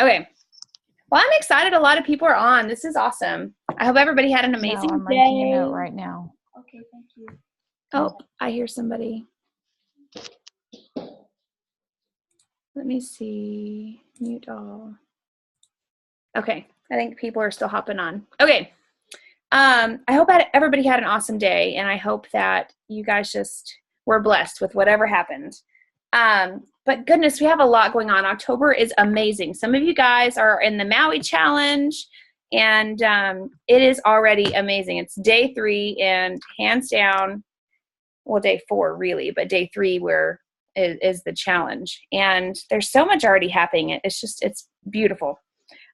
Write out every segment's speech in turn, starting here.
Okay. Well, I'm excited. A lot of people are on. This is awesome. I hope everybody had an amazing I'm day. making a note right now. Okay, thank you. Oh, I hear somebody. Let me see. Mute all. Okay, I think people are still hopping on. Okay. I hope that everybody had an awesome day, and I hope that you guys just were blessed with whatever happened. But goodness, we have a lot going on. October is amazing. Some of you guys are in the Maui Challenge, and it is already amazing. It's day 3, and hands down, well, day 4 really, but day 3 is the challenge. And there's so much already happening. It's beautiful.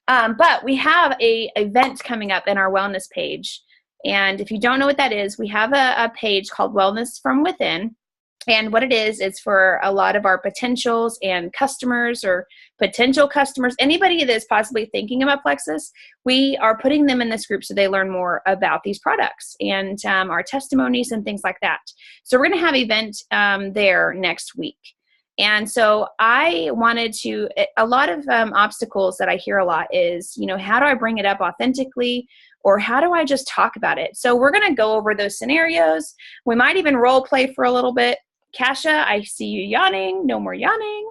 But we have a event coming up in our wellness page. And if you don't know what that is, we have a page called Wellness from Within. And what it is, it's for a lot of our potentials and customers or potential customers, anybody that is possibly thinking about Plexus, we are putting them in this group so they learn more about these products and our testimonies and things like that. So we're going to have an event there next week. And so I wanted to, a lot of obstacles that I hear a lot is, how do I bring it up authentically? Or how do I just talk about it? So we're going to go over those scenarios. We might even role play for a little bit. Kasha, I see you yawning. No more yawning.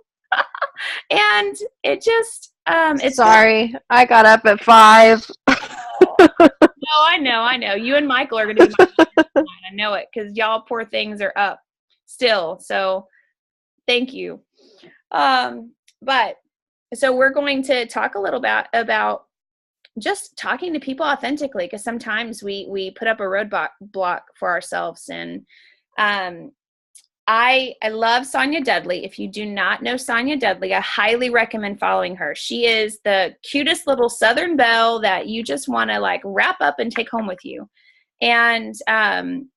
And it just, it's sorry. I got up at 5. No, I know. You and Michael are going to be my tonight. I know it because y'all poor things are up still. So thank you. But so we're going to talk a little bit about just talking to people authentically, because sometimes we put up a roadblock for ourselves. And I love Sonia Dudley. If you do not know Sonia Dudley, I highly recommend following her. She is the cutest little Southern belle that you just want to like wrap up and take home with you. And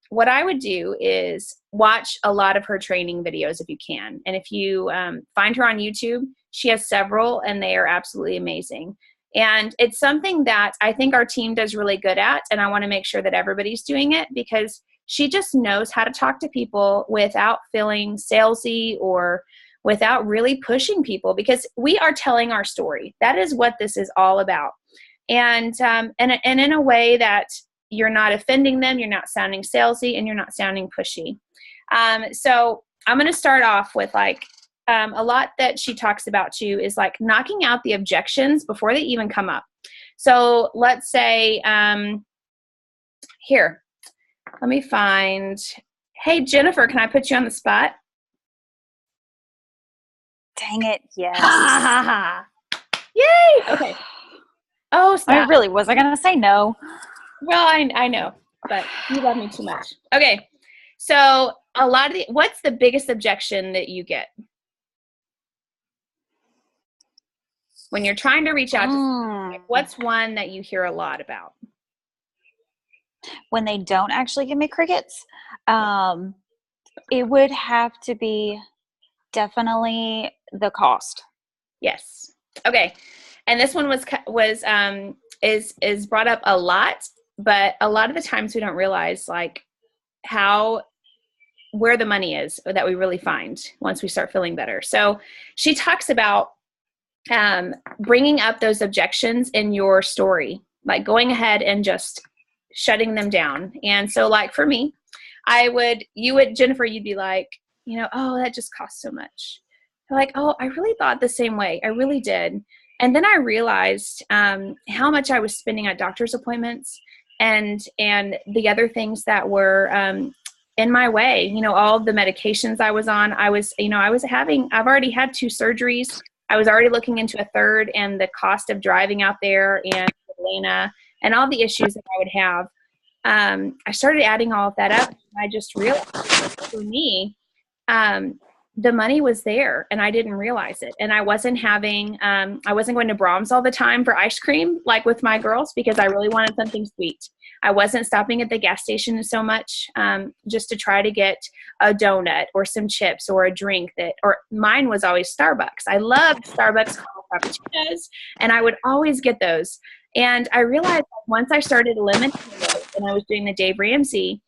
what I would do is watch a lot of her training videos if you can. And if you find her on YouTube, she has several and they are absolutely amazing. And it's something that I think our team does really good at. And I want to make sure that everybody's doing it because she just knows how to talk to people without feeling salesy or without really pushing people, because we are telling our story. That is what this is all about. And in a way that you're not offending them, you're not sounding salesy, and you're not sounding pushy. So I'm going to start off with a lot that she talks about too is like knocking out the objections before they even come up. So let's say, here, let me find, hey, Jennifer, can I put you on the spot? Dang it, yes. Yay! Okay. Oh, stop. I really was. I going to say no. Well, I know, but you love me too much. Okay. So what's the biggest objection that you get when you're trying to reach out to someone? Like, what's one that you hear a lot about? When they don't actually give me crickets, it would have to be definitely the cost. Yes. Okay. And this one is brought up a lot, but a lot of the times we don't realize like where the money is that we really find once we start feeling better. So she talks about bringing up those objections in your story, like going ahead and just shutting them down. And so like for me, Jennifer, you'd be like, oh, that just costs so much. I'm like, oh, I really thought the same way. I really did. And then I realized how much I was spending at doctor's appointments and the other things that were in my way, all the medications I was on. I've already had 2 surgeries. I was already looking into a third, and the cost of driving out there and Atlanta and all the issues that I would have. I started adding all of that up. And I just realized for me, the money was there and I didn't realize it. And I wasn't going to Brahms all the time for ice cream, like with my girls, because I really wanted something sweet. I wasn't stopping at the gas station so much, just to try to get a donut or some chips or a drink or mine was always Starbucks. I loved Starbucks frappuccinos and I would always get those. And I realized once I started eliminating those and I was doing the Dave Ramsey,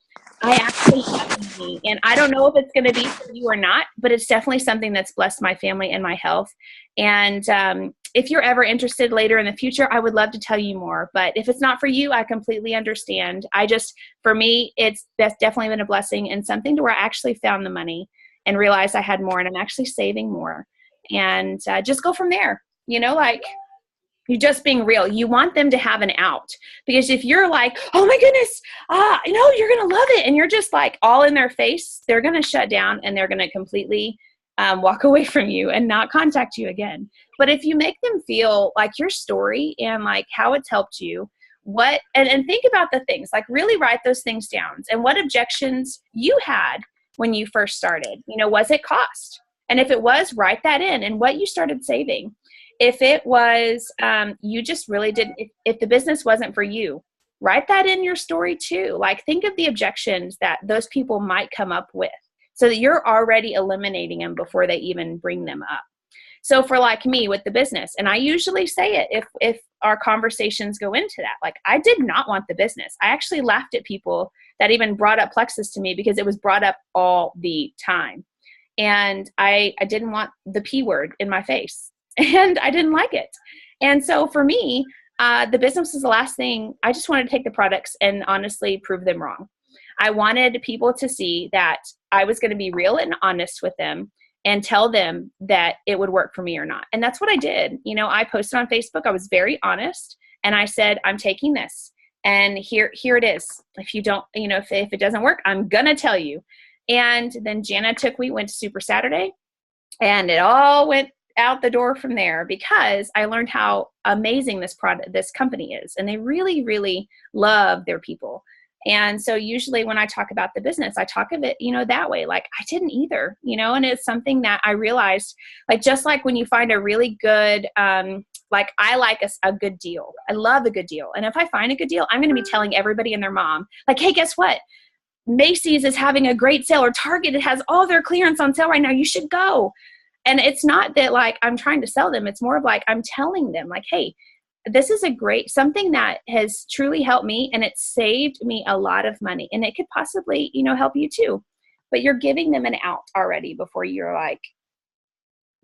I actually have money, and I don't know if it's going to be for you or not, but it's definitely something that's blessed my family and my health. And if you're ever interested later in the future, I would love to tell you more. But if it's not for you, I completely understand. For me, that's definitely been a blessing and something to where I actually found the money and realized I had more, and I'm actually saving more. And just go from there. Like, you're just being real. You want them to have an out, because if you're like, oh my goodness, you're going to love it, and you're just like all in their face, they're going to shut down and they're going to completely walk away from you and not contact you again. But if you make them feel like your story and like how it's helped you, and think about the things, like really write those things down, and what objections you had when you first started. Was it cost? And if it was, write that in, and what you started saving. If it was, you just really didn't, if the business wasn't for you, write that in your story too. Like, think of the objections that those people might come up with, so that you're already eliminating them before they even bring them up. So for like me with the business, and I usually say it if our conversations go into that, like, I did not want the business. I actually laughed at people that even brought up Plexus to me, because it was brought up all the time. And I didn't want the P word in my face. And I didn't like it. And so for me, the business was the last thing. I just wanted to take the products and honestly prove them wrong. I wanted people to see that I was going to be real and honest with them and tell them that it would work for me or not. And that's what I did. I posted on Facebook. I was very honest. And I said, I'm taking this. And here it is. If you don't, if it doesn't work, I'm going to tell you. And then Jana went to Super Saturday, and it all went out the door from there, because I learned how amazing this company is, and they really, really love their people. And so usually when I talk about the business, I talk of it, that way. Like, I didn't either, and it's something that I realized, like, just like when you find a really good, like, I like a good deal. I love a good deal. And if I find a good deal, I'm going to be telling everybody and their mom, like, hey, guess what? Macy's is having a great sale, or Target has all their clearance on sale right now. You should go. And it's not that like I'm trying to sell them. It's more of like I'm telling them, like, hey, this is something that has truly helped me, and it saved me a lot of money, and it could possibly, help you too. But you're giving them an out already before you're like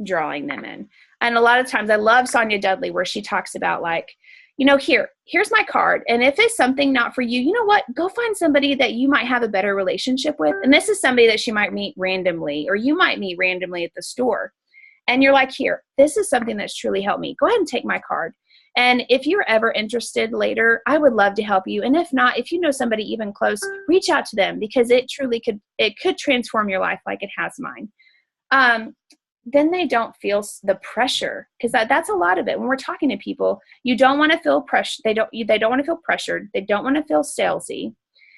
drawing them in. And a lot of times I love Sonia Dudley, where she talks about like, here's my card. And if it's something not for you, you know what? Go find somebody that you might have a better relationship with. And this is somebody that she might meet randomly, or you might meet randomly at the store. And you're like, here, this is something that's truly helped me. Go ahead and take my card. And if you're ever interested later, I would love to help you. And if not, if you know somebody even close, reach out to them, because it truly could transform your life like it has mine. Then they don't feel the pressure, because that's a lot of it. When we're talking to people, you don't want to feel pressure. They don't want to feel pressured. They don't want to feel salesy,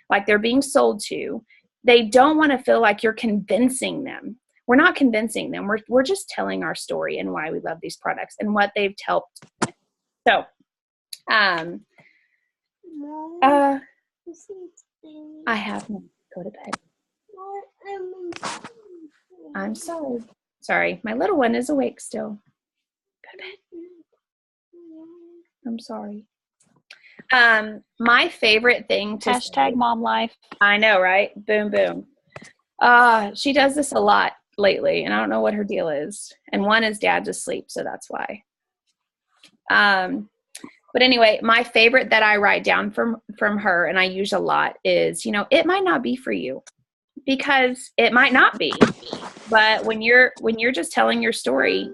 like they're being sold to. They don't want to feel like you're convincing them. We're not convincing them. We're just telling our story and why we love these products and what they've helped. So, I have to go to bed. I'm sorry. Sorry, my little one is awake still. Go to bed. I'm sorry. My favorite thing to Hashtag mom life. I know, right? Boom, boom. She does this a lot lately, and I don't know what her deal is. And one is dad's asleep, so that's why. But anyway, my favorite that I write down from her, and I use a lot, is, it might not be for you, because it might not be. But when you're just telling your story,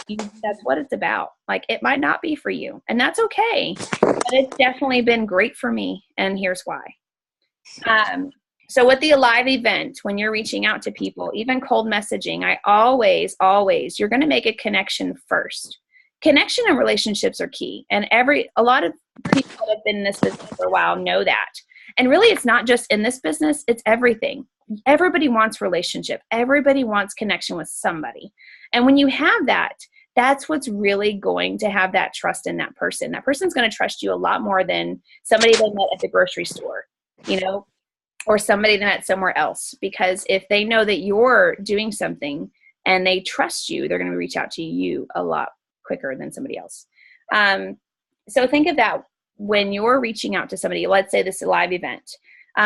that's what it's about. Like, it might not be for you, and that's okay. But it's definitely been great for me, and here's why. So with the Alive event, when you're reaching out to people, even cold messaging, I always, you're going to make a connection first. Connection and relationships are key. And a lot of people that have been in this business for a while know that. And really, it's not just in this business, it's everything. Everybody wants relationship. Everybody wants connection with somebody. And when you have that, that's what's really going to have that trust in that person. That person's going to trust you a lot more than somebody they met at the grocery store, or somebody they met somewhere else. Because if they know that you're doing something and they trust you, they're going to reach out to you a lot quicker than somebody else. So think of that when you're reaching out to somebody. Let's say this Alive event.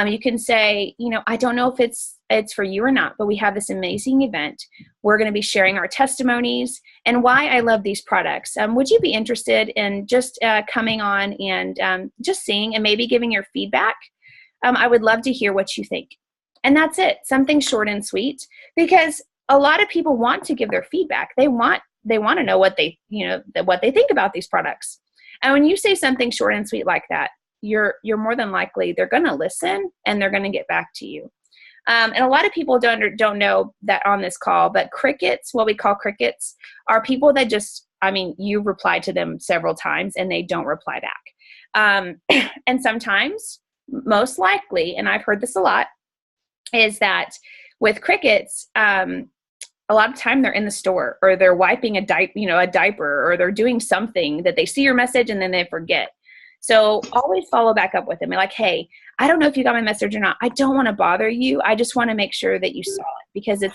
You can say, I don't know if it's for you or not, but we have this amazing event. We're going to be sharing our testimonies and why I love these products. Would you be interested in just coming on and just seeing and maybe giving your feedback? I would love to hear what you think. And that's it. Something short and sweet, because a lot of people want to give their feedback. They want to know what they think about these products. And when you say something short and sweet like that, you're more than likely they're going to listen and they're going to get back to you. And a lot of people don't know that on this call, but crickets, what we call crickets, are people that just, you reply to them several times and they don't reply back. And sometimes, most likely, and I've heard this a lot, is that with crickets, a lot of time they're in the store or they're wiping a diaper, or they're doing something that they see your message and then they forget. So always follow back up with them. Be like, hey, I don't know if you got my message or not. I don't want to bother you. I just want to make sure that you saw it, because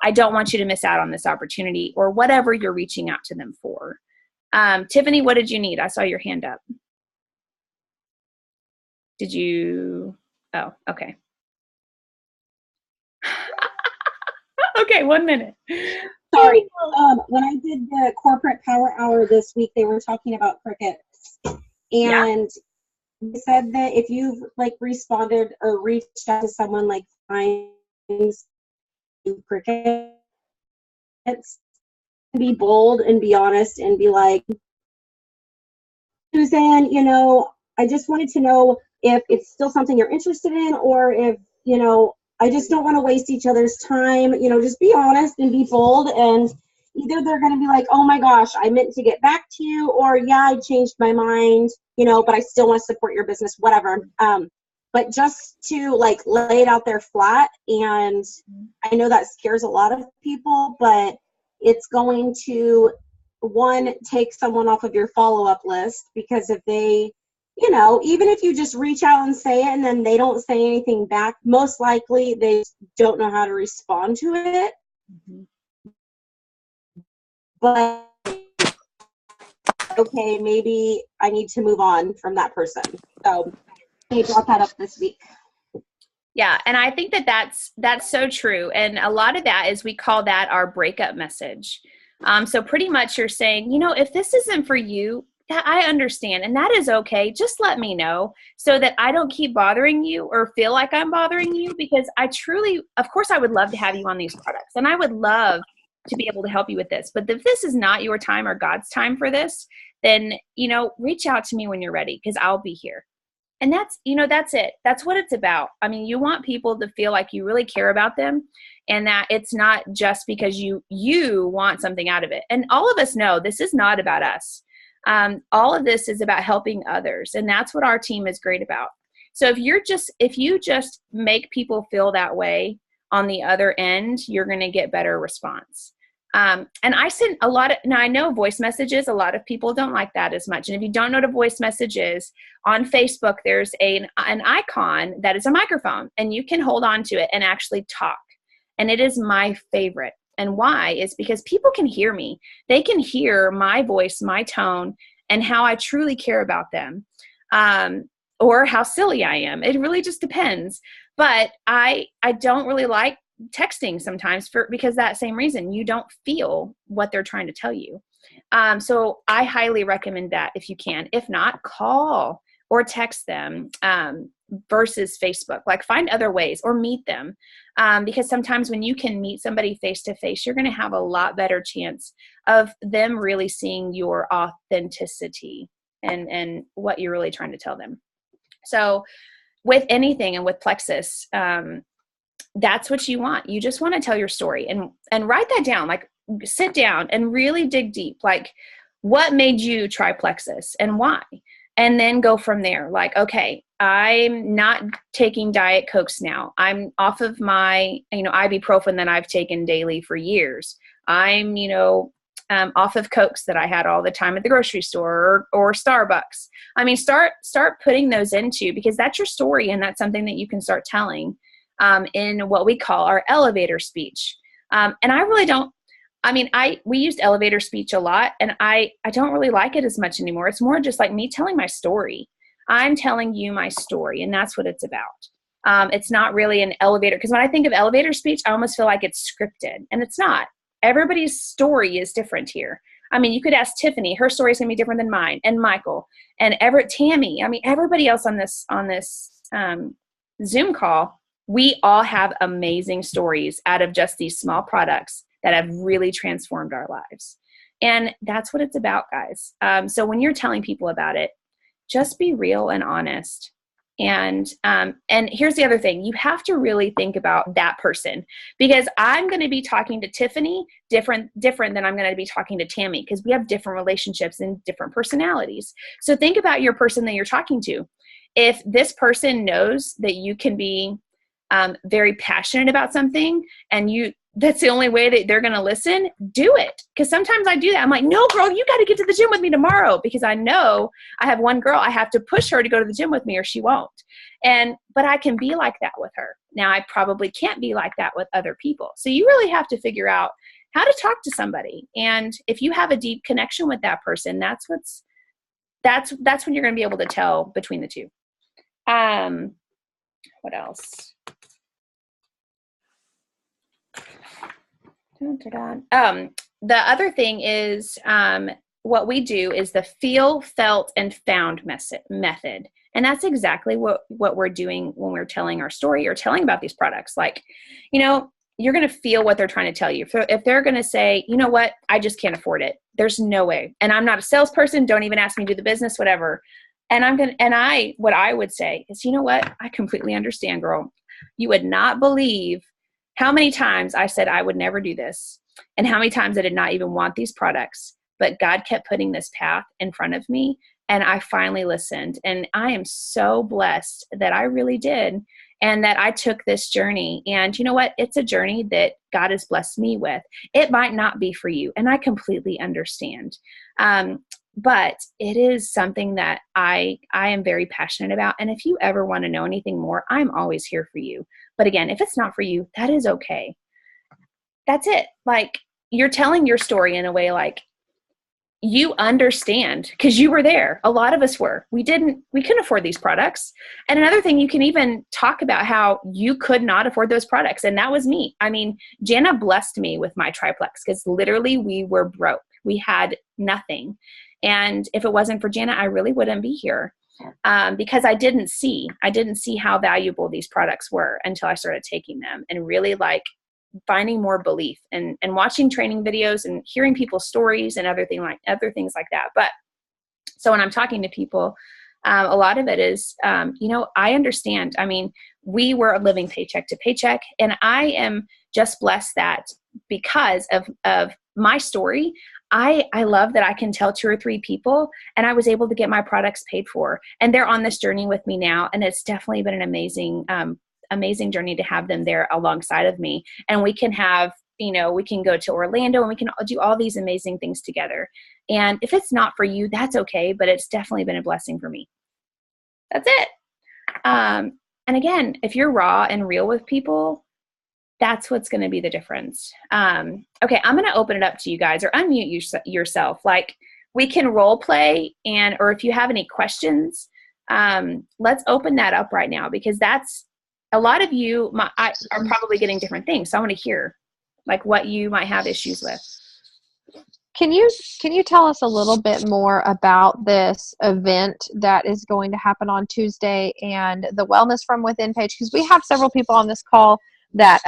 I don't want you to miss out on this opportunity or whatever you're reaching out to them for. Tiffany, what did you need? I saw your hand up. Did you? Oh, okay. Okay, 1 minute. Sorry. When I did the corporate power hour this week, they were talking about crickets. And they said that if you've responded or reached out to someone finds crickets, be bold and be honest and be like, Suzanne, I just wanted to know if it's still something you're interested in, or if, I just don't want to waste each other's time. Just be honest and be bold, and either they're going to be like, oh my gosh, I meant to get back to you, or yeah, I changed my mind, but I still want to support your business, whatever. But just to lay it out there flat, and I know that scares a lot of people, but it's going to, one, take someone off of your follow-up list, because if they, even if you just reach out and say it and then they don't say anything back, most likely they don't know how to respond to it. Mm-hmm. But okay, maybe I need to move on from that person. So I brought that up this week. Yeah, and I think that's so true. And a lot of that is, we call that our breakup message. So pretty much you're saying, if this isn't for you, that I understand, and that is okay. Just let me know so that I don't keep bothering you or feel like I'm bothering you, because I truly, of course, I would love to have you on these products, and I would love to be able to help you with this. But if this is not your time or God's time for this, then, reach out to me when you're ready, because I'll be here. And that's it. That's what it's about. You want people to feel like you really care about them, and that it's not just because you want something out of it. And all of us know this is not about us. All of this is about helping others. And that's what our team is great about. So if you just make people feel that way on the other end, you're going to get better response. And I send now I know voice messages, a lot of people don't like that as much. And if you don't know what a voice message is, on Facebook, there's an icon that is a microphone, and you can hold on to it and actually talk. And it is my favorite. And why is because people can hear me. They can hear my voice, my tone, and how I truly care about them, or how silly I am. It really just depends. But I don't really like texting sometimes because that same reason. You don't feel what they're trying to tell you. So I highly recommend that if you can. If not, call or text them versus Facebook. Find other ways or meet them. Because sometimes when you can meet somebody face to face, you're going to have a lot better chance of them really seeing your authenticity and what you're really trying to tell them. So with anything, and with Plexus, that's what you want. You just want to tell your story and write that down. Sit down and really dig deep. What made you try Plexus and why? And then go from there. Okay, I'm not taking Diet Cokes now. I'm off of my, ibuprofen that I've taken daily for years. I'm, off of Cokes that I had all the time at the grocery store or Starbucks. Start putting those into, because that's your story, and that's something that you can start telling in what we call our elevator speech. And I really don't. We used elevator speech a lot, and I don't really like it as much anymore. It's more just like me telling my story. I'm telling you my story, and that's what it's about. It's not really an elevator, because when I think of elevator speech, I almost feel like it's scripted, and it's not. Everybody's story is different here. I mean, you could ask Tiffany, her story is going to be different than mine, and Michael, and Everett, Tammy. I mean, everybody else on this Zoom call, we all have amazing stories out of just these small products that have really transformed our lives. And that's what it's about, guys. So when you're telling people about it, just be real and honest. And here's the other thing. You have to really think about that person, because I'm going to be talking to Tiffany different than I'm going to be talking to Tammy, because we have different relationships and different personalities. So think about your person that you're talking to. If this person knows that you can be very passionate about something, and that's the only way that they're going to listen, do it. Because sometimes I do that. I'm like, no, girl, you got to get to the gym with me tomorrow, because I know I have one girl, I have to push her to go to the gym with me or she won't. But I can be like that with her. Now, I probably can't be like that with other people. So you really have to figure out how to talk to somebody. And if you have a deep connection with that person, that's when you're going to be able to tell between the two. What else? The other thing is what we do is the feel, felt, and found method. And that's exactly what we're doing when we're telling our story or telling about these products. Like, you're going to feel what they're trying to tell you. If they're going to say, you know what, I just can't afford it. There's no way. And I'm not a salesperson. Don't even ask me to do the business, whatever. What I would say is, you know what? I completely understand, girl. You would not believe how many times I said I would never do this, and how many times I did not even want these products, but God kept putting this path in front of me, and I finally listened. And I am so blessed that I really did, and that I took this journey. And you know what? It's a journey that God has blessed me with. It might not be for you, and I completely understand. But it is something that I am very passionate about. And if you ever want to know anything more, I'm always here for you. But again, if it's not for you, that is okay. That's it. Like, you're telling your story in a way like you understand, because you were there. A lot of us were. We couldn't afford these products. And another thing, you can even talk about how you could not afford those products. And that was me. I mean, Jana blessed me with my triplex, because literally we were broke. We had nothing. And if it wasn't for Jana, I really wouldn't be here, because I didn't see how valuable these products were until I started taking them, and really like finding more belief and watching training videos and hearing people's stories and other things like that. But so when I'm talking to people, a lot of it is, I understand. I mean, we were living paycheck to paycheck, and I am just blessed that because of my story, I love that I can tell 2 or 3 people, and I was able to get my products paid for, and they're on this journey with me now. And it's definitely been an amazing journey to have them there alongside of me. And we can have, we can go to Orlando, and we can do all these amazing things together. And if it's not for you, that's okay, but it's definitely been a blessing for me. That's it. And again, if you're raw and real with people, that's what's going to be the difference. Okay, I'm going to open it up to you guys, or unmute yourself. Like, we can role play, or if you have any questions, let's open that up right now, because that's a lot of you are probably getting different things. So I want to hear like what you might have issues with. Can you tell us a little bit more about this event that is going to happen on Tuesday and the Wellness from Within page? Because we have several people on this call that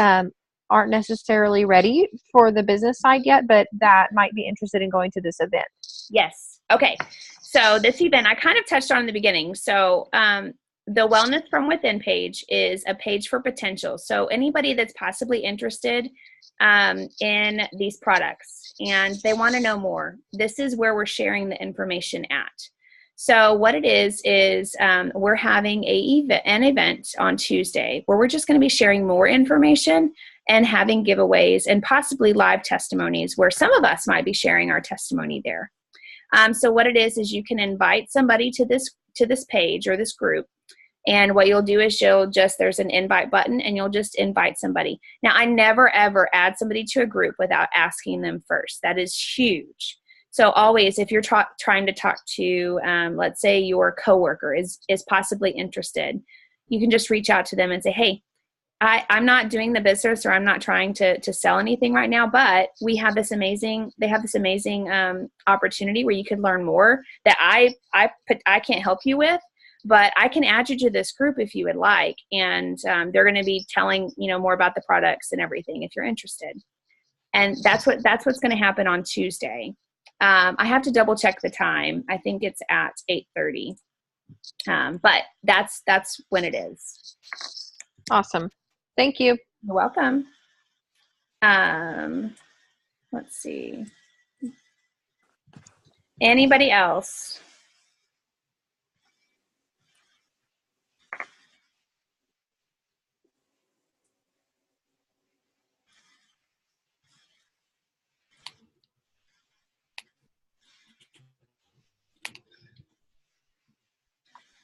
aren't necessarily ready for the business side yet, but that might be interested in going to this event. Yes. Okay. So this event I kind of touched on in the beginning. So the Wellness from Within page is a page for potential. So anybody that's possibly interested in these products and they want to know more, this is where we're sharing the information at. So what it is we're having an event on Tuesday where we're just going to be sharing more information and having giveaways and possibly live testimonies where some of us might be sharing our testimony there. So what it is you can invite somebody to this page or this group. And what you'll do is there's an invite button and you'll just invite somebody. Now, I never, ever add somebody to a group without asking them first. That is huge. So always, if you're trying to talk to, let's say your coworker is possibly interested, you can just reach out to them and say, hey, I'm not doing the business, or I'm not trying to sell anything right now, but they have this amazing opportunity where you could learn more that I can't help you with, but I can add you to this group if you would like. And they're going to be telling, more about the products and everything if you're interested. And that's what's going to happen on Tuesday. I have to double check the time. I think it's at 8:30. But that's when it is. Awesome. Thank you. You're welcome. Let's see. Anybody else?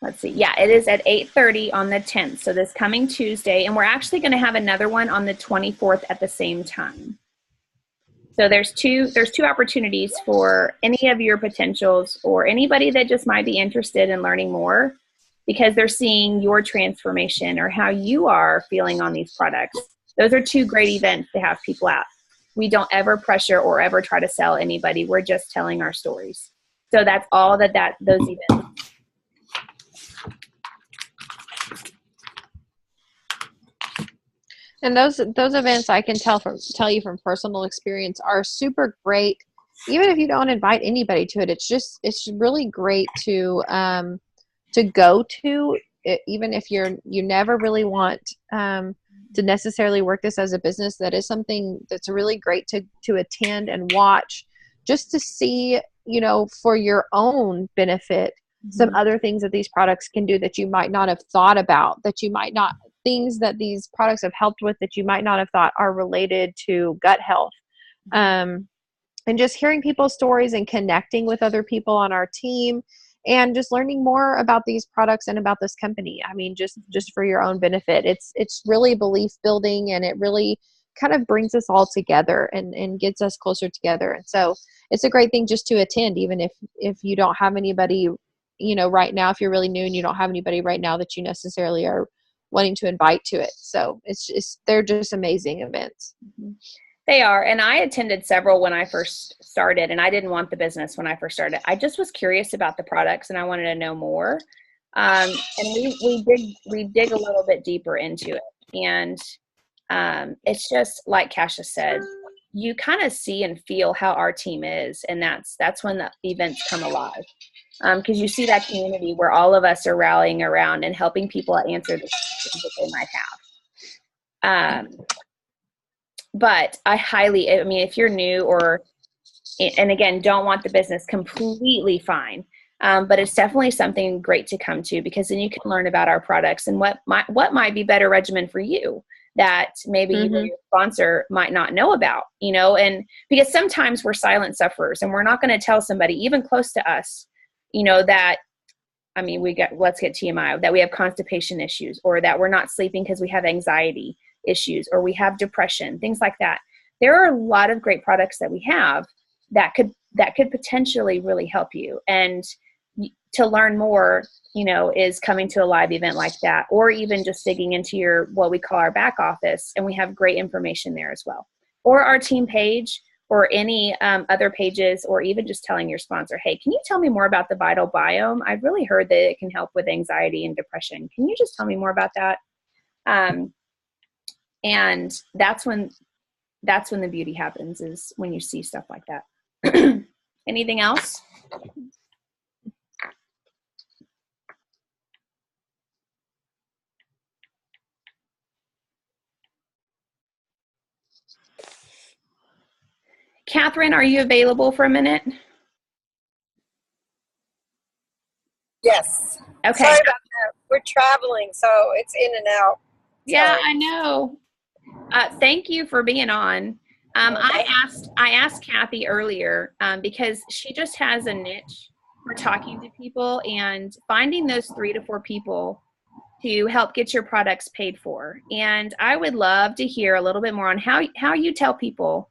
Let's see. Yeah, it is at 8:30 on the 10th. So this coming Tuesday, and we're actually going to have another one on the 24th at the same time. So there's two opportunities for any of your potentials or anybody that just might be interested in learning more, because they're seeing your transformation or how you are feeling on these products. Those are two great events to have people at. We don't ever pressure or ever try to sell anybody. We're just telling our stories. So that's all those events. And those events, I can tell you from personal experience, are super great. Even if you don't invite anybody to it, it's really great to go to it, even if you never really want to necessarily work this as a business. That is something that's really great to attend and watch, just to see, for your own benefit, some other things that these products can do that you might not have thought about, things that these products have helped with that you might not have thought are related to gut health. And just hearing people's stories and connecting with other people on our team and just learning more about these products and about this company. I mean, just for your own benefit. It's really belief building, and it really kind of brings us all together and gets us closer together. And so it's a great thing just to attend, even if you don't have anybody, right now, if you're really new and you don't have anybody right now that you necessarily are wanting to invite to it. So they're just amazing events. They are. And I attended several when I first started, and I didn't want the business when I first started. I just was curious about the products and I wanted to know more. And we dig a little bit deeper into it. And it's just like Kasia said, you kind of see and feel how our team is. And that's when the events come alive. Because you see that community where all of us are rallying around and helping people answer the questions that they might have. But if you're new and again, don't want the business, completely fine. But it's definitely something great to come to, because then you can learn about our products and what might be better regimen for you that maybe you or your sponsor might not know about, and because sometimes we're silent sufferers and we're not going to tell somebody even close to us, that, let's get TMI, that we have constipation issues, or that we're not sleeping because we have anxiety issues, or we have depression, things like that. There are a lot of great products that we have that could potentially really help you. And to learn more, is coming to a live event like that, or even just digging into what we call our back office. And we have great information there as well, or our team page, or any other pages, or even just telling your sponsor, hey, can you tell me more about the Vital Biome? I've really heard that it can help with anxiety and depression. Can you just tell me more about that? And that's when the beauty happens, is when you see stuff like that. Anything else? Catherine, are you available for a minute? Yes. Okay. Sorry about that. We're traveling, so it's in and out. Yeah, Sorry. I know. Thank you for being on. I asked Kathy earlier because she just has a niche for talking to people and finding those 3 to 4 people to help get your products paid for. And I would love to hear a little bit more on how you tell people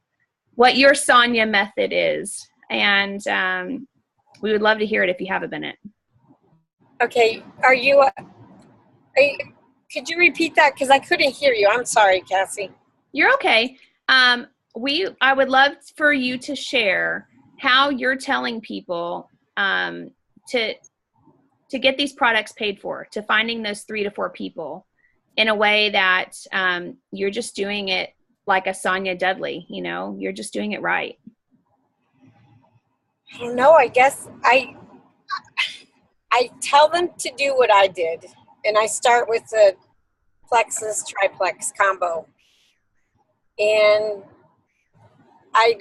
what your Sonia method is. And we would love to hear it if you have a minute. Okay. Could you repeat that? Because I couldn't hear you. I'm sorry, Cassie. You're okay. I would love for you to share how you're telling people to get these products paid for, to finding those 3 to 4 people in a way that you're just doing it like a Sonia Dudley, you're just doing it right. I don't know. I guess I tell them to do what I did, and I start with the Plexus Triplex combo, and I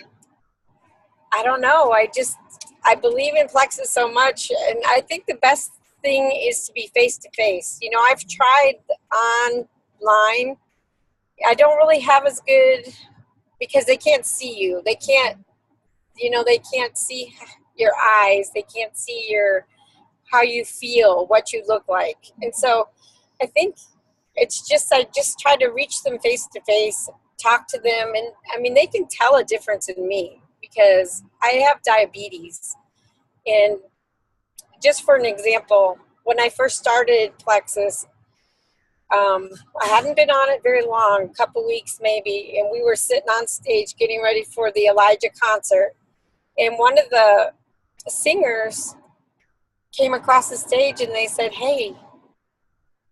don't know. I believe in Plexus so much, and I think the best thing is to be face to face. I've tried online. I don't really have as good, because they can't see you. They can't see your eyes. They can't see how you feel, what you look like. And so I think I just try to reach them face to face, talk to them. And I mean, they can tell a difference in me because I have diabetes. And just for an example, when I first started Plexus, I hadn't been on it very long, a couple weeks maybe, and we were sitting on stage getting ready for the Elijah concert. And one of the singers came across the stage and they said, "Hey,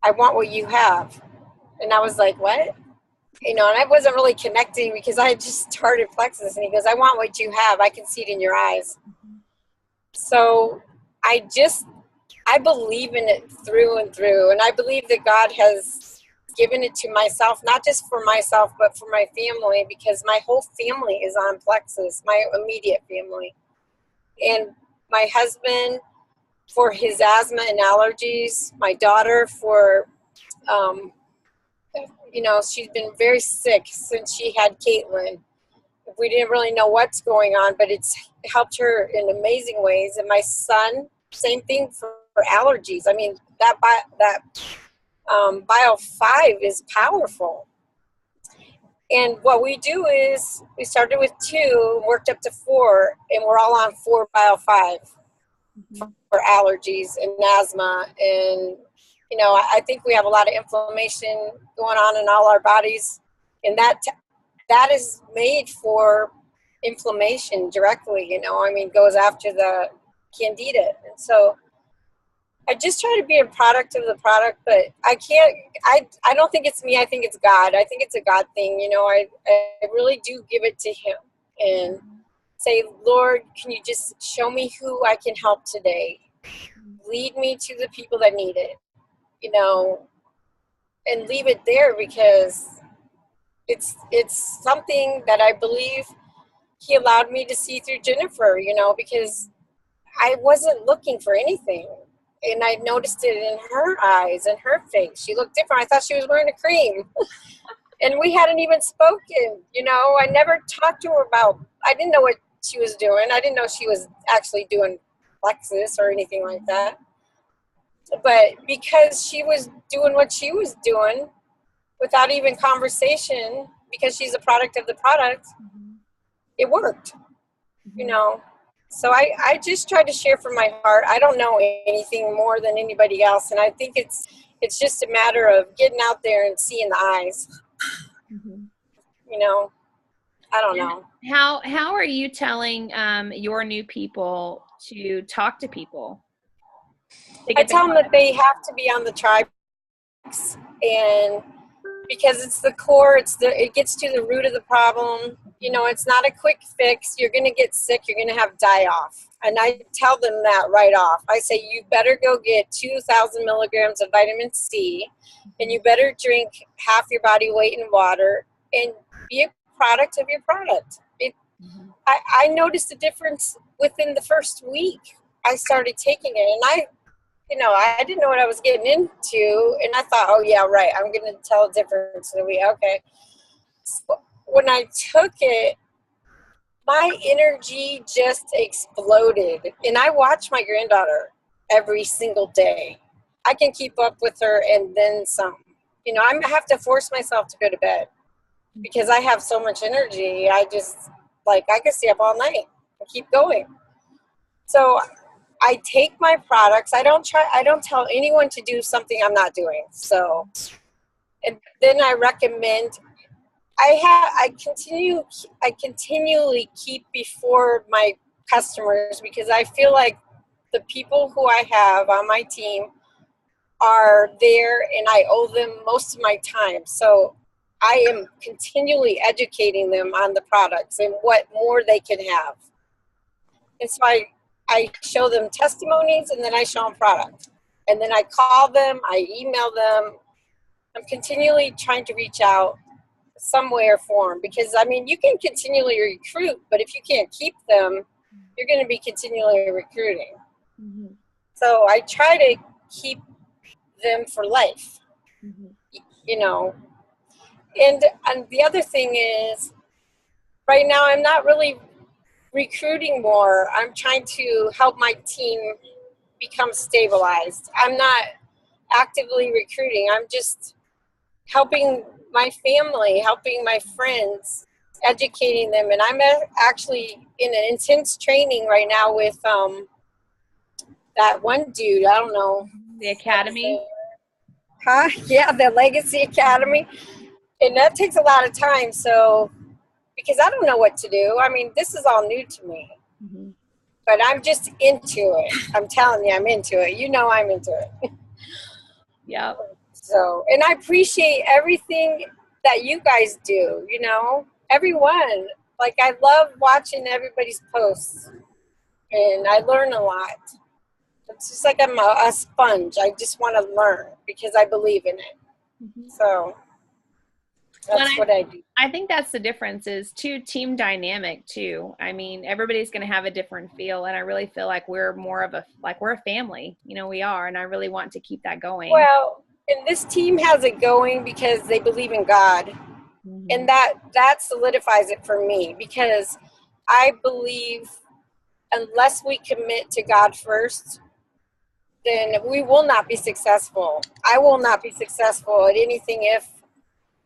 I want what you have." And I was like, "What?" And I wasn't really connecting because I had just started Plexus. And he goes, "I want what you have. I can see it in your eyes." So I believe in it through and through. And I believe that God has given it to myself, not just for myself, but for my family, because my whole family is on Plexus, my immediate family. And my husband for his asthma and allergies, my daughter for, she's been very sick since she had Caitlin. We didn't really know what's going on, but it's helped her in amazing ways. And my son, same thing for allergies. I mean, that Bio 5 is powerful. And what we do is we started with 2, worked up to 4, and we're all on 4 Bio 5 for allergies and asthma. And, I think we have a lot of inflammation going on in all our bodies. And that is made for inflammation directly, goes after the candida. And so I just try to be a product of the product, but I don't think it's me. I think it's God. I think it's a God thing. I really do give it to him and say, "Lord, can you just show me who I can help today? Lead me to the people that need it, and leave it there, because it's something that I believe he allowed me to see through Jennifer, because I wasn't looking for anything. And I noticed it in her eyes and her face. She looked different. I thought she was wearing a cream. And we hadn't even spoken, I never talked to her I didn't know what she was doing. I didn't know she was actually doing Plexus or anything like that. But because she was doing what she was doing without even conversation, because she's a product of the product, it worked, So I just try to share from my heart. I don't know anything more than anybody else. And I think it's just a matter of getting out there and seeing the eyes. I don't know. How are you telling your new people to talk to people? I tell them that they have to be on the tribes, and because it's the core, it gets to the root of the problem. It's not a quick fix. You're going to get sick. You're going to have die off. And I tell them that right off. I say, you better go get 2,000 milligrams of vitamin C, and you better drink half your body weight in water, and be a product of your product. I noticed a difference within the first week. I started taking it, and I didn't know what I was getting into, and I thought, oh yeah, right, I'm going to tell a difference in a week. Okay. So when I took it, my energy just exploded, and I watch my granddaughter every single day. I can keep up with her and then some. I have to force myself to go to bed because I have so much energy. I can stay up all night and keep going. So I take my products. I don't tell anyone to do something I'm not doing. So And then I recommend, I continually keep before my customers, because I feel like the people who I have on my team are there and I owe them most of my time. So I am continually educating them on the products and what more they can have. And so I show them testimonies, and then I show them product. And then I call them, I email them. I'm continually trying to reach out some way or form, because I mean, you can continually recruit, but if you can't keep them, you're going to be continually recruiting. Mm-hmm. So I try to keep them for life, Mm-hmm. you know. And the other thing is, right now I'm not really recruiting more. I'm trying to help my team become stabilized. I'm not actively recruiting. I'm just helping my family, helping my friends, educating them. And I'm actually in an intense training right now with that one dude. I don't know. The academy. Huh? Yeah, the Legacy Academy. And that takes a lot of time. So, because I don't know what to do. I mean, this is all new to me. Mm-hmm. But I'm just into it. I'm telling you, I'm into it. You know I'm into it. Yep. So, and I appreciate everything that you guys do, you know, everyone. Like, I love watching everybody's posts, and I learn a lot. It's just like I'm a sponge. I just want to learn because I believe in it. Mm-hmm. So that's what I do. I think that's the difference, is team dynamic too. I mean, everybody's going to have a different feel, and I really feel like we're more of we're a family, you know, we are, and I really want to keep that going. Well, and this team has it going because they believe in God. Mm-hmm. And that solidifies it for me, because I believe unless we commit to God first, then we will not be successful. I will not be successful at anything if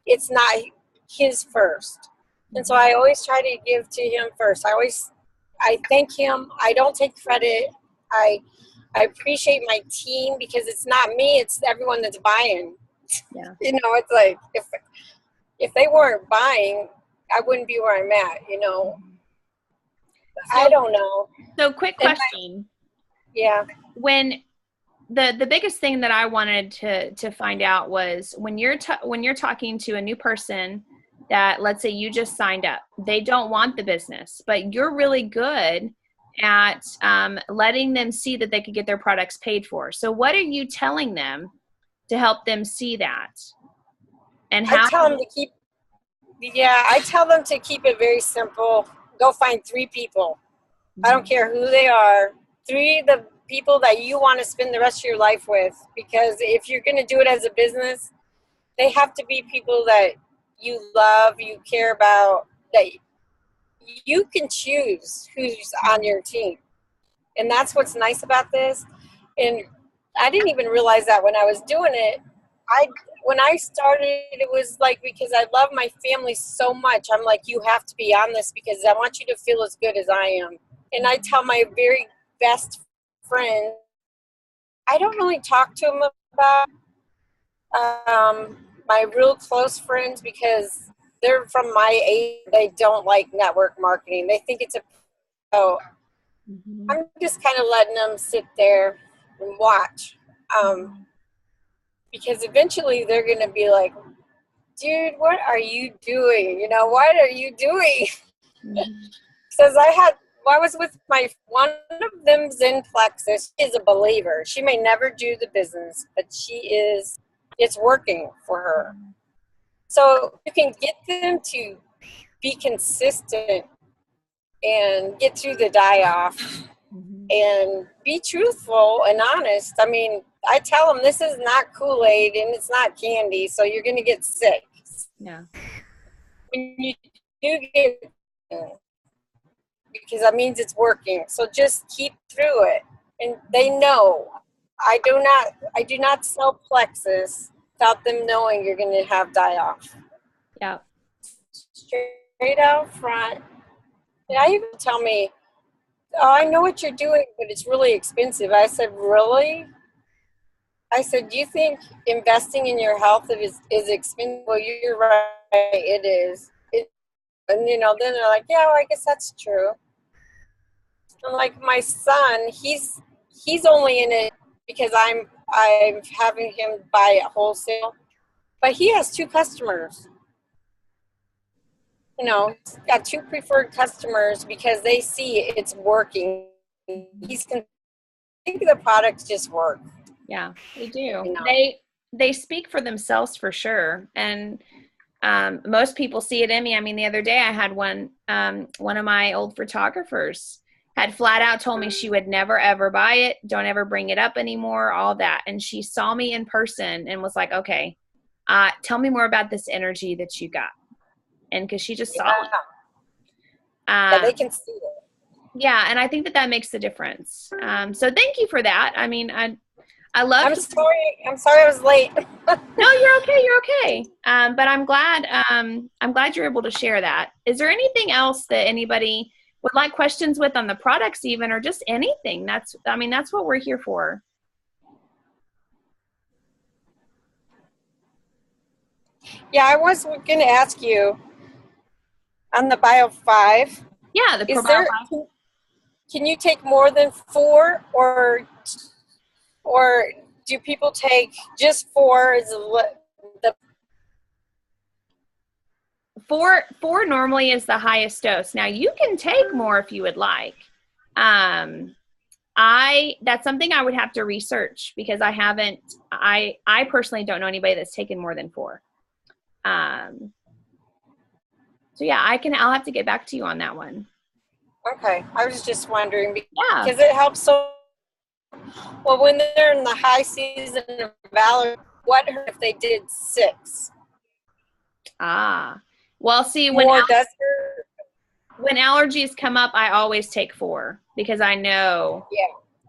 it's not his first. And so I always try to give to him first. I thank him. I don't take credit. I appreciate my team, because it's not me, it's everyone that's buying. Yeah. You know, it's like if they weren't buying, I wouldn't be where I'm at, you know. So, I don't know. So quick question. Yeah. When the biggest thing that I wanted to find out was when you're talking to a new person that, let's say you just signed up, they don't want the business, but you're really good at letting them see that they could get their products paid for. So what are you telling them to help them see that? And how? I tell them to keep it very simple. Go find 3 people. I don't care who they are. 3 of the people that you want to spend the rest of your life with, because if you're going to do it as a business, they have to be people that you love, you care about, that you can choose who's on your team. And that's what's nice about this. And I didn't even realize that when I was doing it. When I started, it was like, because I love my family so much, I'm like, you have to be on this because I want you to feel as good as I am. And I tell my very best friend, I don't really talk to them about my real close friends, because they're from my age. They don't like network marketing. They think it's so I'm just kind of letting them sit there and watch. Because eventually they're going to be like, dude, what are you doing? You know, what are you doing? Because I was with one of them's in Plexus. She is a believer. She may never do the business, but it's working for her. So you can get them to be consistent and get through the die-off and be truthful and honest. I mean, I tell them this is not Kool-Aid and it's not candy, so you're going to get sick. Yeah. When you do get because that means it's working. So just keep through it. And they know. I do not sell Plexus without them knowing you're going to have die-off. Yeah. Straight out front. And I even tell me, oh, I know what you're doing, but it's really expensive. I said, really? I said, do you think investing in your health is expensive? Well, you're right. It is. And then they're like, yeah, well, I guess that's true. And like my son, he's only in it because I'm having him buy at wholesale, but he has 2 customers. He's got 2 preferred customers because they see it's working. He's can think the products just work. Yeah, they do. They speak for themselves for sure. And most people see it in me. I mean, the other day I had one of my old photographers had flat out told me she would never, ever buy it. Don't ever bring it up anymore, all that. And she saw me in person and was like, okay, tell me more about this energy that you got. And because she just saw it. Yeah, they can see it. Yeah, and I think that makes the difference. So thank you for that. I mean, I love. I'm sorry I was late. No, you're okay. You're okay. But I'm glad you're able to share that. Is there anything else that anybody would like questions with on the products even, or just anything? That's what we're here for. Yeah, I was going to ask you on the Bio 5. Yeah, the Probio 5. Can you take more than 4, or do people take just 4? Is the 4 normally is the highest dose. Now you can take more if you would like. That's something I would have to research because I personally don't know anybody that's taken more than 4. So yeah, I'll have to get back to you on that one. Okay. I was just wondering because it helps so well when they're in the high season of allergy. What if they did 6? Well, see, when allergies come up, I always take 4 because I know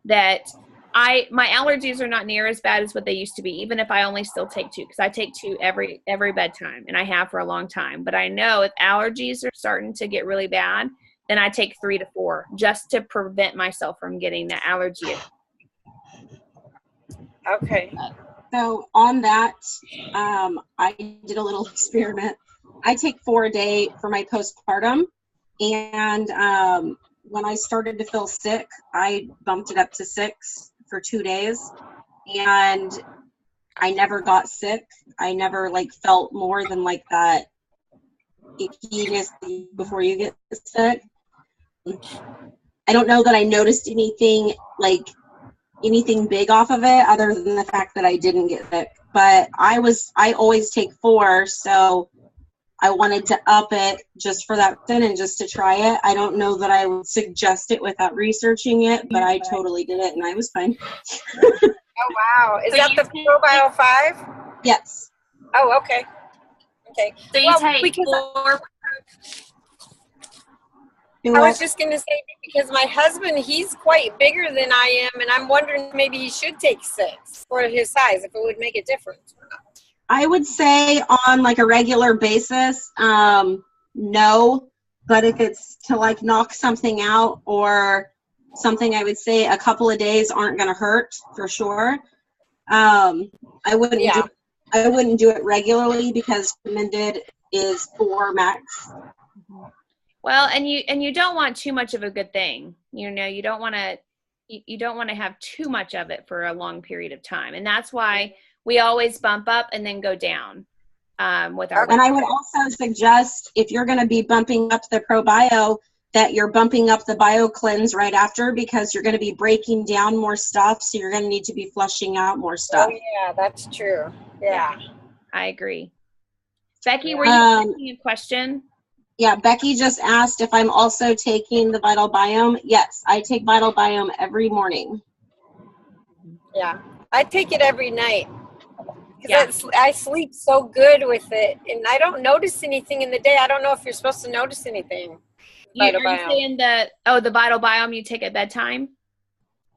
that my allergies are not near as bad as what they used to be, even if I only still take 2, because I take 2 every bedtime, and I have for a long time. But I know if allergies are starting to get really bad, then I take 3 to 4 just to prevent myself from getting the allergy. Okay. So on that, I did a little experiment. I take 4 a day for my postpartum, and when I started to feel sick, I bumped it up to 6 for 2 days, and I never got sick. I never felt more than that ickiness before you get sick. I don't know that I noticed anything big off of it other than the fact that I didn't get sick. But I always take 4, so I wanted to up it just for that reason and just to try it. I don't know that I would suggest it without researching it, but I totally did it and I was fine. Oh wow. Is that the Probio 5? Yes. Oh, okay. Okay. So you take 4. I was just going to say, because my husband, he's quite bigger than I am, and I'm wondering if maybe he should take 6 for his size, if it would make a difference. I would say on a regular basis, no, but if it's to knock something out or something, I would say a couple of days aren't going to hurt for sure. I wouldn't do it regularly because recommended is 4 max. Well, and you don't want too much of a good thing. You don't want to have too much of it for a long period of time. And that's why we always bump up and then go down with our. And I would also suggest, if you're going to be bumping up the Probio, that you're bumping up the Bio Cleanse right after, because you're going to be breaking down more stuff. So you're going to need to be flushing out more stuff. Oh yeah, that's true. Yeah. I agree. Becky, were you asking a question? Yeah, Becky just asked if I'm also taking the Vital Biome. Yes, I take Vital Biome every morning. Yeah, I take it every night. Because I sleep so good with it, and I don't notice anything in the day. I don't know if you're supposed to notice anything. Are you saying the Vital Biome you take at bedtime?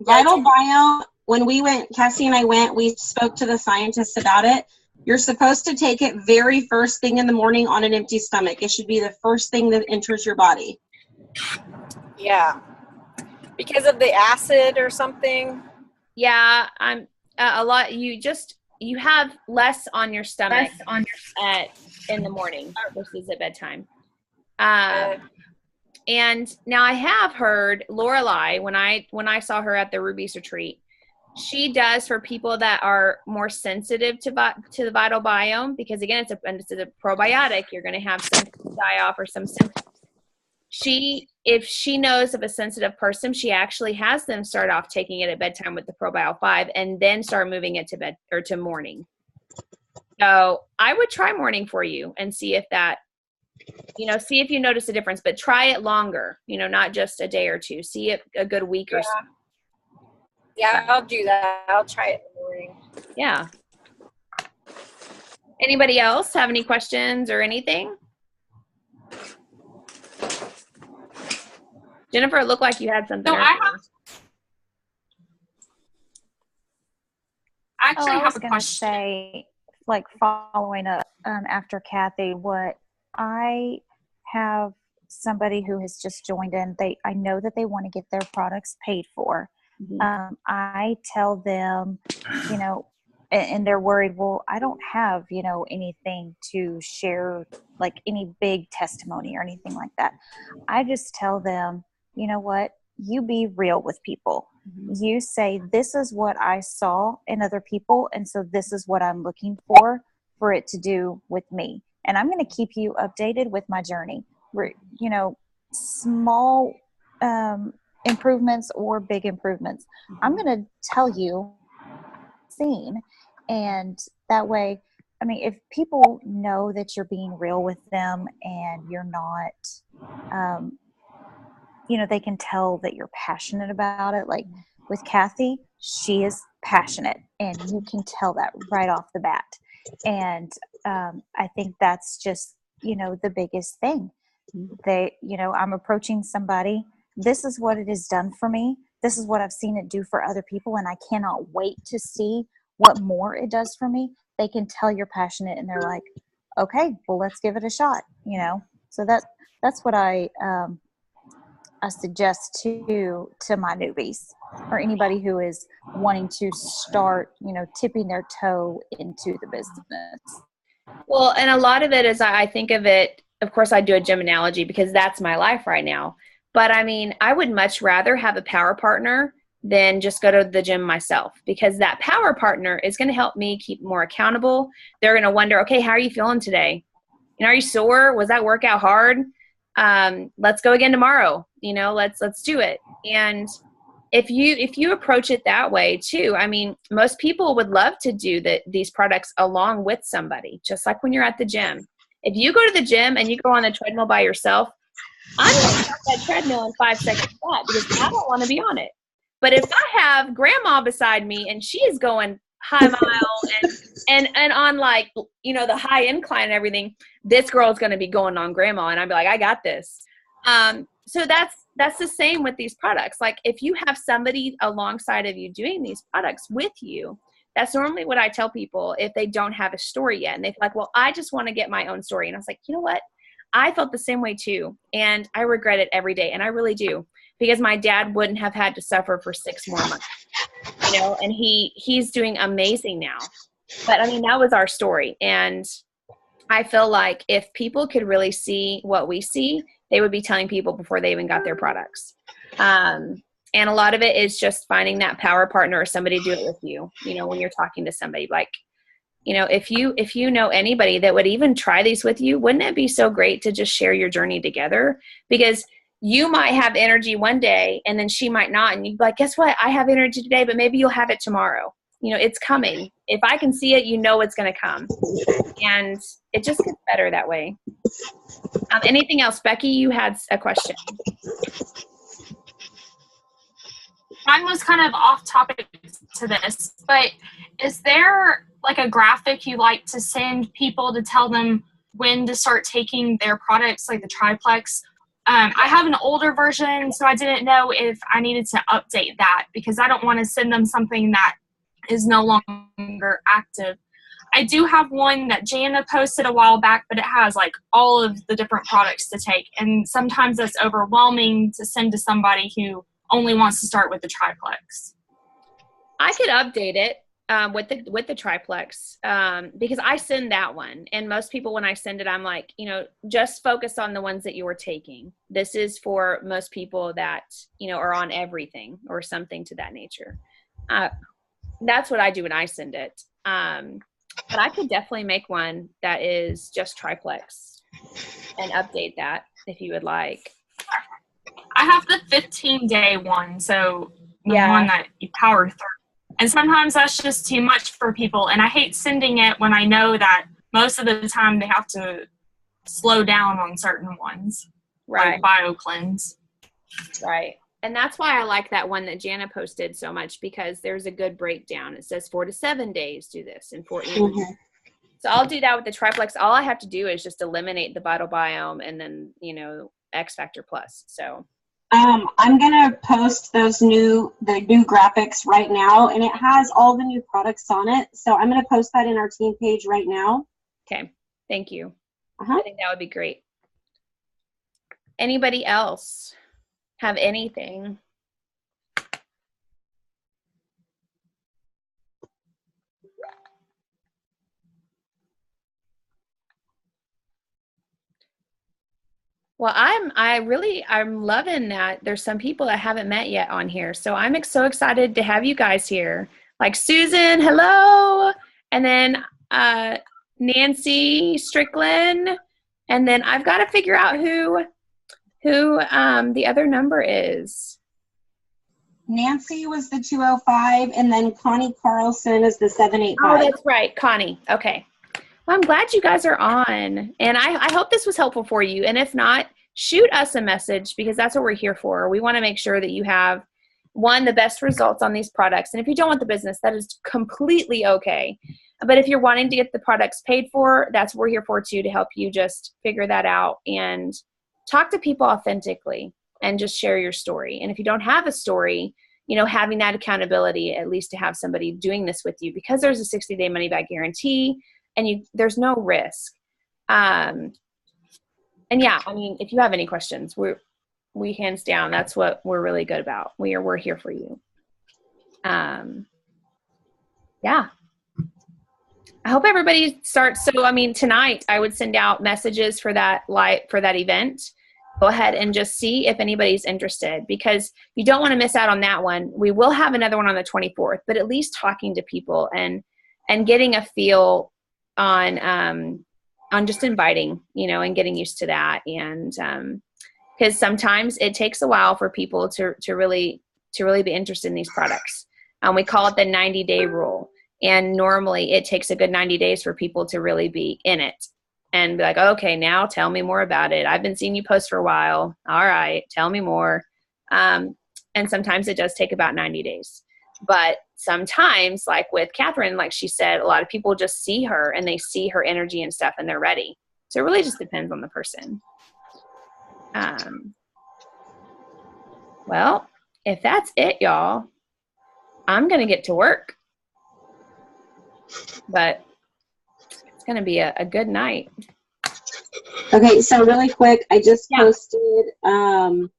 Vital Biome, when Cassie and I went, we spoke to the scientists about it. You're supposed to take it very first thing in the morning on an empty stomach. It should be the first thing that enters your body. Yeah. Because of the acid or something? Yeah, a lot. You have less on your stomach in the morning versus at bedtime. And now I have heard Lorelai, when I saw her at the Ruby's retreat, she does for people that are more sensitive to the vital biome, because again, it's a probiotic. You're going to have some die off or some symptoms. If she knows of a sensitive person, she actually has them start off taking it at bedtime with the Probio 5 and then start moving it to bed or to morning. So I would try morning for you and see if that, see if you notice a difference, but try it longer, not just a day or two. See it a good week or so. Yeah, I'll do that. I'll try it in the morning. Yeah. Anybody else have any questions or anything? Jennifer, it looked like you had something. So I actually have a question. Say, like following up after Kathy, what I have somebody who has just joined in. I know that they want to get their products paid for. Mm-hmm. I tell them, and they're worried, well, I don't have, anything to share, like any big testimony or anything like that. I just tell them, you know what, you be real with people. Mm-hmm. You say, this is what I saw in other people, and so this is what I'm looking for it to do with me. And I'm going to keep you updated with my journey. Small improvements or big improvements. Mm-hmm. I'm going to tell you and that way, if people know that you're being real with them and you're not, they can tell that you're passionate about it. Like with Kathy, she is passionate and you can tell that right off the bat. And I think that's just, the biggest thing. I'm approaching somebody. This is what it has done for me. This is what I've seen it do for other people. And I cannot wait to see what more it does for me. They can tell you're passionate and they're like, okay, well, let's give it a shot, So that's what I suggest to my newbies or anybody who is wanting to start, tipping their toe into the business. Well, and a lot of it is, I think of it, of course I do a gym analogy because that's my life right now. But I would much rather have a power partner than just go to the gym myself, because that power partner is going to help me keep more accountable. They're going to wonder, okay, how are you feeling today? Are you sore? Was that workout hard? Let's go again tomorrow. Let's do it. And if you approach it that way too, most people would love to do these products along with somebody, just like when you're at the gym. If you go to the gym and you go on the treadmill by yourself, I'm going to stop that treadmill in 5 seconds flat because I don't want to be on it. But if I have grandma beside me and she is going high mile and on like, the high incline and everything, this girl is going to be going on grandma. And I'd be like, I got this. So that's the same with these products. Like if you have somebody alongside of you doing these products with you, that's normally what I tell people if they don't have a story yet. And they're like, well, I just want to get my own story. And I was like, you know what? I felt the same way too. And I regret it every day. And I really do, because my dad wouldn't have had to suffer for 6 more months, and he's doing amazing now. But that was our story. And I feel like if people could really see what we see, they would be telling people before they even got their products. And a lot of it is just finding that power partner or somebody to do it with you, when you're talking to somebody. Like, if you know anybody that would even try these with you, wouldn't it be so great to just share your journey together? Because you might have energy one day and then she might not. And you'd be like, guess what? I have energy today, but maybe you'll have it tomorrow. It's coming. If I can see it, it's going to come. And it just gets better that way. Anything else? Becky, you had a question. Mine was kind of off topic to this, but is there like a graphic you like to send people to tell them when to start taking their products, like the triplex? I have an older version, so I didn't know if I needed to update that because I don't want to send them something that is no longer active. I do have one that Jana posted a while back, but it has like all of the different products to take. And sometimes that's overwhelming to send to somebody who only wants to start with the triplex. I could update it. with the triplex, because I send that one, and most people when I send it, I'm like, just focus on the ones that you are taking. This is for most people that are on everything or something to that nature. That's what I do when I send it. But I could definitely make one that is just triplex and update that if you would like. I have the 15-day one, so the Yeah. one that you power through. And sometimes that's just too much for people. And I hate sending it when I know that most of the time they have to slow down on certain ones. Right. Like BioCleanse. Right. And that's why I like that one that Jana posted so much, because there's a good breakdown. It says 4 to 7 days do this and 4 So I'll do that with the triplex. All I have to do is just eliminate the vital biome and then, X Factor Plus. So I'm gonna post the new graphics right now, and it has all the new products on it. So I'm gonna post that in our team page right now. okay. Thank you. Uh-huh. I think that would be great. Anybody else have anything? Well, I'm loving that there's some people that I haven't met yet on here. So I'm so excited to have you guys here. Like Susan, hello. And then Nancy Strickland. And then I've got to figure out who the other number is. Nancy was the 205, and then Connie Carlson is the 785. Oh, that's right. Connie. Okay. Well, I'm glad you guys are on, and I hope this was helpful for you. And if not, shoot us a message, because that's what we're here for. We want to make sure that you have, the best results on these products. And if you don't want the business, that is completely okay. But if you're wanting to get the products paid for, that's what we're here for too, to help you just figure that out and talk to people authentically and just share your story. And if you don't have a story, having that accountability, at least to have somebody doing this with you, because there's a 60-day money-back guarantee. And there's no risk. And yeah, if you have any questions, we hands down, that's what we're really good about. We're here for you. Yeah. I hope everybody starts. So, tonight I would send out messages for that event. Go ahead and just see if anybody's interested, because you don't want to miss out on that one. We will have another one on the 24th, but at least talking to people and getting a feel on just inviting, and getting used to that. And because sometimes it takes a while for people to really be interested in these products. We call it the 90-day rule. And normally it takes a good 90 days for people to really be in it and be like, okay, now tell me more about it. I've been seeing you post for a while. All right, tell me more. And sometimes it does take about 90 days. But sometimes, like with Catherine, like she said, a lot of people just see her and they see her energy and stuff and they're ready. So it really just depends on the person. Well, if that's it, y'all, I'm going to get to work. But it's going to be a good night. Okay, so really quick, I just posted the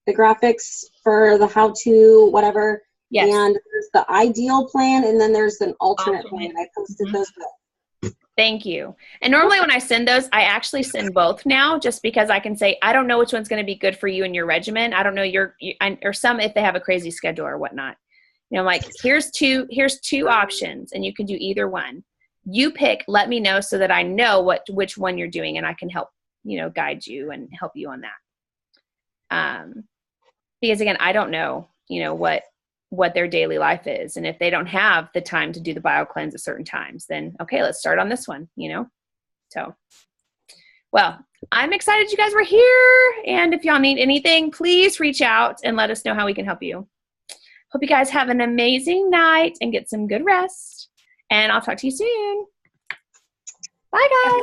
graphics for the how-to, whatever. Yes. And there's the ideal plan, and then there's an alternate plan. I posted those both. Thank you. And normally when I send those, I actually send both now, just because I can say, I don't know which one's going to be good for you and your regimen. I don't know or some if they have a crazy schedule or whatnot. Like, here's two options, and you can do either one. You pick, let me know so that I know which one you're doing, and I can help, guide you and help you on that. Because again, I don't know, what their daily life is. And if they don't have the time to do the BioCleanse at certain times, then okay, let's start on this one, So, well, I'm excited you guys were here. And if y'all need anything, please reach out and let us know how we can help you. Hope you guys have an amazing night and get some good rest. And I'll talk to you soon. Bye, guys.